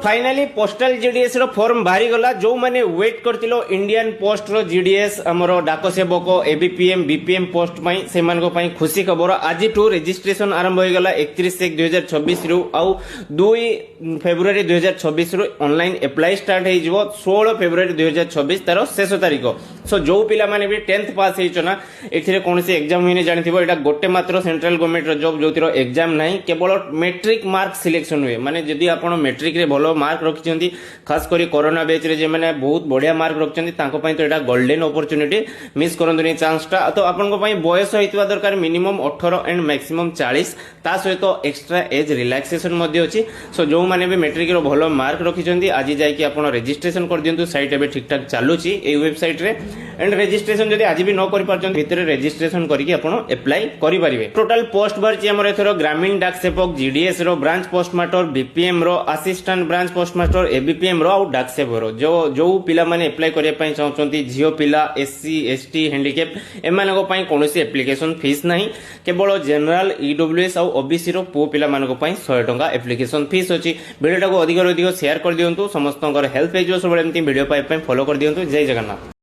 Finally postal GDS रो form बाहरी गला जो माने वेट करतिलो इंडियन पोस्ट रो जीडीएस हमरो डाक सेवक एबीपीएम बीपीएम पोस्ट पई सेमान को पई खुशी खबर आज टू रजिस्ट्रेशन आरंभ हो गला 31/1/2026 रु आउ 2 फेब्रुआरी 2026 रु ऑनलाइन अप्लाई स्टार्ट हे जिवो 16 फेब्रुआरी 2026 तारो शेष तारीख सो जो पिला माने भी 10th पास हेचो ना एथिरे कोनसी एग्जाम होइने जानिथिबो एटा गोटे मात्र सेंट्रल गवर्नमेंट रो जॉब जोतिरो एग्जाम नाही केवल मैट्रिक मार्क सिलेक्शन हुए माने जदी आपण मैट्रिक रे भलो मार्क रखिछंती खास करी कोरोना बैच रे जे माने बहुत बढ़िया मार्क रखिछंती तांको पई तो एटा गोल्डन अपॉर्चुनिटी मिस करंतुनी चांस टा तो आपन को पई बयस होइतबा दरकार मिनिमम 18 एंड मैक्सिमम 40 ता सहित एक्स्ट्रा एज रिलैक्सेशन मध्ये अछि सो जो माने भी मैट्रिक रो भलो मार्क रखिछंती आज जाय कि आपण रजिस्ट्रेशन कर दियंतु साइट एबे ठीक ठाक चालुची ए वेबसाइट रे एंड रजिस्ट्रेशन जदी आज भी न करि परछन भितरे रजिस्ट्रेशन करिकि आपण अप्लाई करि परिबे टोटल पोस्ट बारची हमर एथरो ग्रामीण डाक सेवक जीडीएस रो ब्रांच पोस्ट मास्टर बीपीएम रो assistant branch post master ABPM रो और डाक सेवर रो जो पिला माने अप्लाई करिया पई चाहछंती जियो पिला एससी एसटी हैंडिकैप एमान को पई कोनोसी एप्लीकेशन फीस नाही केवल जनरल ईडब्ल्यूएस और ओबीसी रो पो पिला मान को पई 100 टंका एप्लीकेशन फीस अछि वीडियो को अधिक शेयर कर दियंतु समस्तनकर हेल्प पेज सब एमती वीडियो पाइ फॉलो कर दियंतु जय जगन्नाथ।